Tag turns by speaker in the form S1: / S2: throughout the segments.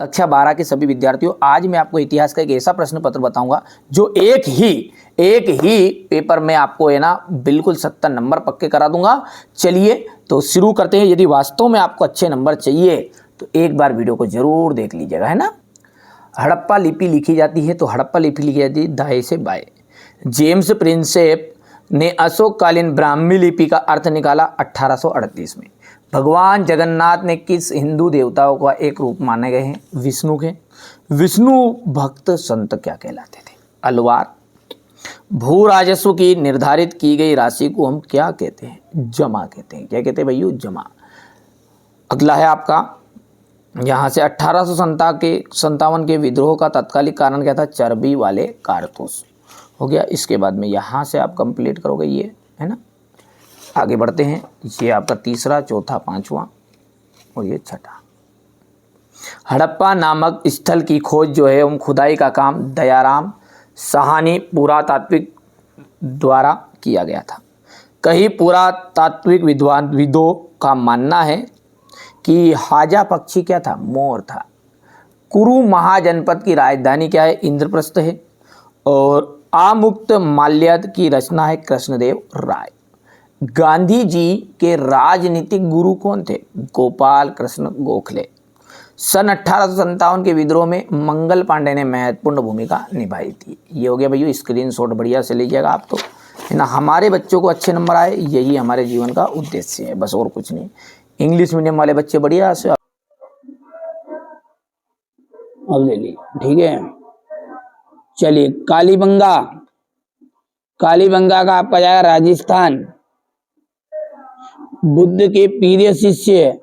S1: कक्षा 12 के सभी विद्यार्थियों, आज मैं आपको इतिहास का एक ऐसा प्रश्न पत्र बताऊंगा जो एक ही पेपर में आपको है ना बिल्कुल 70 नंबर पक्के करा दूंगा। चलिए तो शुरू करते हैं। यदि वास्तव में आपको अच्छे नंबर चाहिए तो एक बार वीडियो को जरूर देख लीजिएगा, है ना। हड़प्पा लिपि लिखी जाती है तो हड़प्पा लिपि लिखी जाती है दाएं से बाएं। जेम्स प्रिंसेप ने अशोककालीन ब्राह्मी लिपि का अर्थ निकाला 1838 में। भगवान जगन्नाथ ने किस हिंदू देवताओं का एक रूप माने गए हैं? विष्णु के। विष्णु भक्त संत क्या कहलाते थे? अलवार। भू राजस्व की निर्धारित की गई राशि को हम क्या कहते हैं? जमा कहते हैं। क्या कहते हैं भैया? जमा। अगला है आपका, यहाँ से 1857 के विद्रोह का तत्कालिक कारण क्या था? चर्बी वाले कारतूस। हो गया। इसके बाद में यहाँ से आप कंप्लीट करोगे ये, है ना। आगे बढ़ते हैं। ये आपका तीसरा, चौथा, पांचवा और ये छठा। हड़प्पा नामक स्थल की खोज जो है उन खुदाई का काम दयाराम साहनी पुरातात्विक द्वारा किया गया था। कई पुरातात्विक विदों का मानना है कि हाजा पक्षी क्या था? मोर था। कुरु महाजनपद की राजधानी क्या है? इंद्रप्रस्थ है। और आमुक्त माल्यद की रचना है कृष्णदेव राय। गांधी जी के राजनीतिक गुरु कौन थे? गोपाल कृष्ण गोखले। सन 1857 के विद्रोह में मंगल पांडे ने महत्वपूर्ण भूमिका निभाई थी। ये हो गया भैया स्क्रीनशॉट, बढ़िया से लीजिएगा आप तो, है ना। हमारे बच्चों को अच्छे नंबर आए, यही हमारे जीवन का उद्देश्य है, बस और कुछ नहीं। इंग्लिश मीडियम वाले बच्चे बढ़िया से अब ले ली, ठीक है। चलिए, कालीबंगा। कालीबंगा का आपका जाएगा राजस्थान। बुद्ध के प्रिय शिष्य,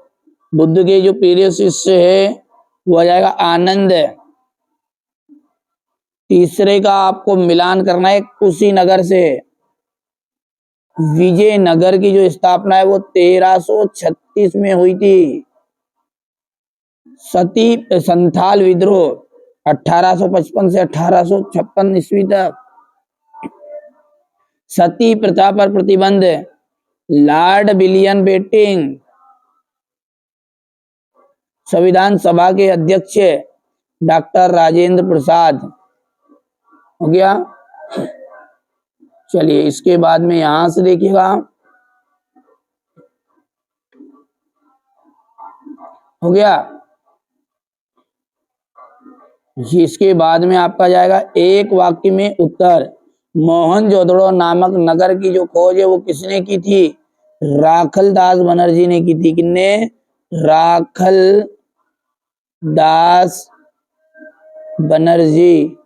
S1: बुद्ध के जो प्रिय शिष्य है वो आ जाएगा आनंद। तीसरे का आपको मिलान करना है कुशीनगर से। विजयनगर की जो स्थापना है वो 1336 में हुई थी। सती संथाल विद्रोह 1855 से 1856 ईस्वी तक। सती प्रथा पर प्रतिबंध लॉर्ड विलियम बेंटिंक। संविधान सभा के अध्यक्ष डॉक्टर राजेंद्र प्रसाद। हो गया। चलिए, इसके बाद में यहां से देखिएगा, हो गया। इसके बाद में आपका जाएगा एक वाक्य में उत्तर। मोहनजोदड़ो नामक नगर की जो खोज है वो किसने की थी? राखल दास बनर्जी ने की थी। किसने? राखल दास बनर्जी।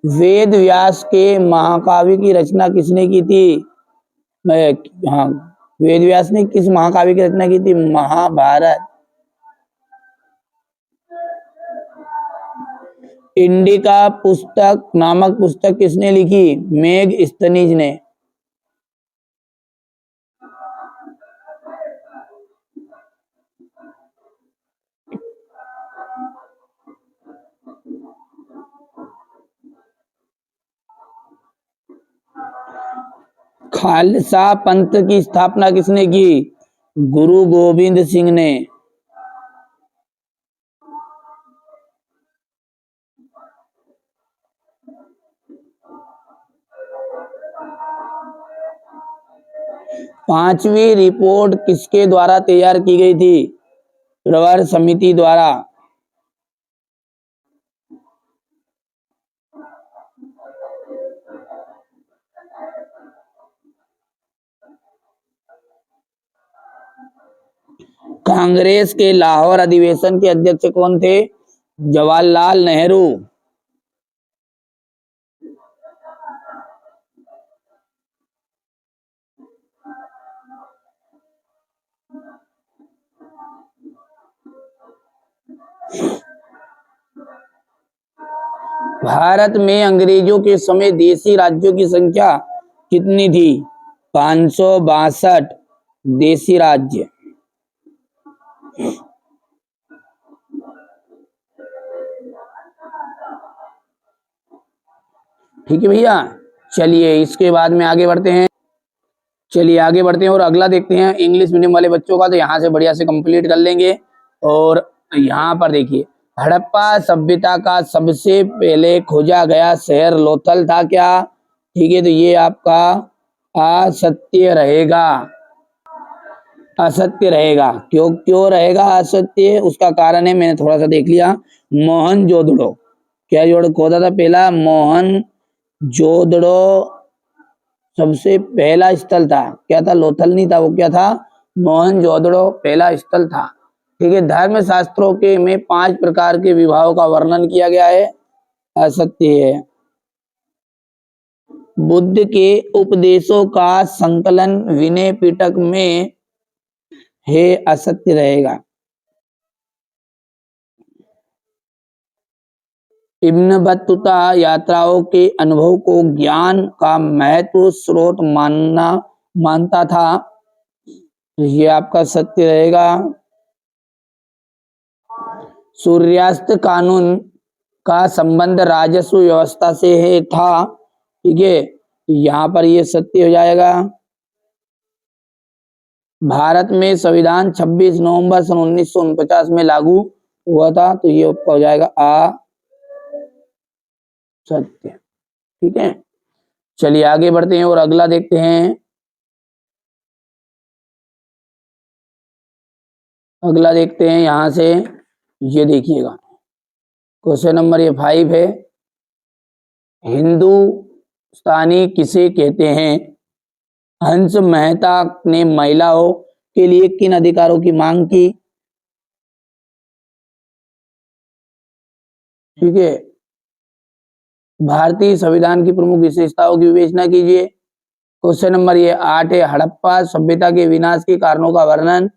S1: वेद व्यास के महाकाव्य की रचना किसने की थी? हाँ, वेद व्यास ने किस महाकाव्य की रचना की थी? महाभारत। इंडिका पुस्तक नामक पुस्तक किसने लिखी? मेगस्थनीज ने। खालसा पंथ की स्थापना किसने की? गुरु गोविंद सिंह ने। पांचवी रिपोर्ट किसके द्वारा तैयार की गई थी? प्रवर समिति द्वारा। कांग्रेस के लाहौर अधिवेशन के अध्यक्ष कौन थे? जवाहरलाल नेहरू। भारत में अंग्रेजों के समय देशी राज्यों की संख्या कितनी थी? 562 देशी राज्य। ठीक है भैया। चलिए, इसके बाद में आगे बढ़ते हैं। चलिए आगे बढ़ते हैं और अगला देखते हैं इंग्लिश मीडियम वाले बच्चों का, तो यहाँ से बढ़िया से कंप्लीट कर लेंगे। और यहाँ पर देखिए, हड़प्पा सभ्यता का सबसे पहले खोजा गया शहर लोथल था क्या? ठीक है, तो ये आपका असत्य रहेगा, असत्य रहेगा। क्यों क्यों रहेगा असत्य? उसका कारण है, मैंने थोड़ा सा देख लिया, मोहनजोदड़ो। क्या जोड़ खोदा था पहला? मोहनजोदड़ो सबसे पहला स्थल था। क्या था? लोथल नहीं था, वो क्या था? मोहनजोदड़ो पहला स्थल था। ठीक है, धर्म शास्त्रों के में 5 प्रकार के विवाहों का वर्णन किया गया है, असत्य है। बुद्ध के उपदेशों का संकलन विनय पिटक में है, असत्य रहेगा। इब्न बत्तूता यात्राओं के अनुभव को ज्ञान का महत्व स्रोत मानता था, ये आपका सत्य रहेगा। सूर्यास्त कानून का संबंध राजस्व व्यवस्था से है था, ठीक है, यहाँ पर ये सत्य हो जाएगा। भारत में संविधान 26 नवंबर सन 1949 में लागू हुआ था, तो ये हो जाएगा सत्य। ठीक है, चलिए आगे बढ़ते हैं और अगला देखते हैं। अगला देखते हैं यहां से, ये देखिएगा क्वेश्चन नंबर ये 5 है। हिंदुस्तानी किसे कहते हैं? हंस मेहता ने महिलाओं के लिए किन अधिकारों की मांग की? ठीक है, भारतीय संविधान की प्रमुख विशेषताओं की विवेचना कीजिए। क्वेश्चन नंबर ये 8 है। हड़प्पा सभ्यता के विनाश के कारणों का वर्णन।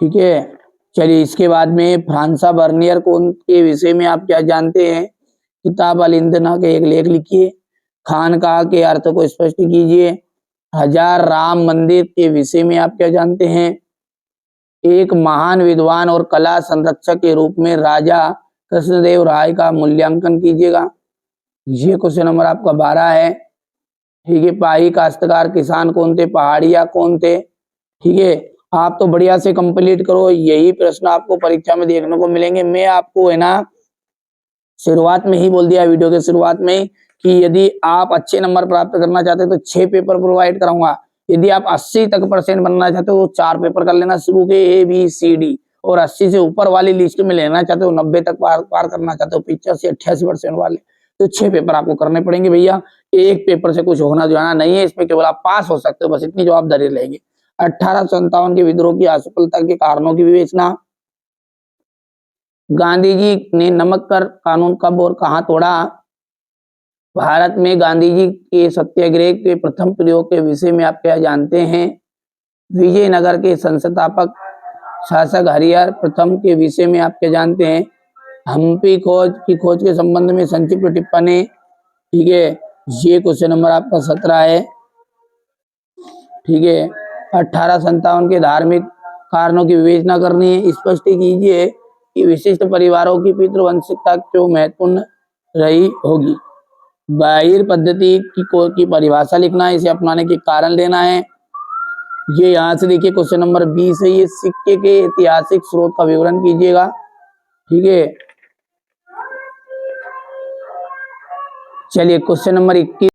S1: ठीक है, चलिए इसके बाद में फ्रांसा बर्नियर कौन के विषय में आप क्या जानते हैं? किताब अल इंदना के एक लेख लिखिए। खानकाह के अर्थ को स्पष्ट कीजिए। हजार राम मंदिर के विषय में आप क्या जानते हैं? एक महान विद्वान और कला संरक्षक के रूप में राजा कृष्णदेव राय का मूल्यांकन कीजिएगा। ये क्वेश्चन नंबर आपका 12 है। ठीक है, पाही काश्तकार किसान कौन थे? पहाड़िया कौन थे? ठीक है, आप तो बढ़िया से कंप्लीट करो, यही प्रश्न आपको परीक्षा में देखने को मिलेंगे। मैं आपको है ना शुरुआत में ही बोल दिया, वीडियो के शुरुआत में, कि यदि आप अच्छे नंबर प्राप्त करना चाहते हो तो 6 पेपर प्रोवाइड कराऊंगा। यदि आप 80 तक % बनना चाहते हो तो 4 पेपर कर लेना शुरू के ABCD, और 80 से ऊपर वाली लिस्ट में लेना चाहते हो, 90 तक पार करना चाहते हो, 85 88% वाले, तो 6 पेपर आपको करने पड़ेंगे भैया। एक पेपर से कुछ होना जाना नहीं है, इसमें केवल आप पास हो सकते हो, बस इतनी जवाबदारी रहेगी। 1857 के विद्रोह की असफलता के कारणों की विवेचना। गांधी जी ने नमक कर कानून कब और कहां तोड़ा? भारत में गांधी जी के सत्याग्रह के प्रथम प्रयोग के विषय में आप क्या जानते हैं? विजयनगर के संस्थापक शासक हरिहर प्रथम के विषय में आप क्या जानते हैं? हम्पी खोज की खोज के संबंध में संक्षिप्त टिप्पणी। ठीक है, ये क्वेश्चन नंबर आपका 17 है। ठीक है, 1857 के धार्मिक कारणों की विवेचना करनी है। स्पष्ट कीजिए कि विशिष्ट परिवारों की पितृवंशिकता क्यों महत्वपूर्ण रही होगी। बाहिर पद्धति की परिभाषा लिखना है, इसे अपनाने के कारण देना है। ये यहाँ से देखिए क्वेश्चन नंबर 20 है। ये सिक्के के ऐतिहासिक स्रोत का विवरण कीजिएगा। ठीक है, चलिए क्वेश्चन नंबर 21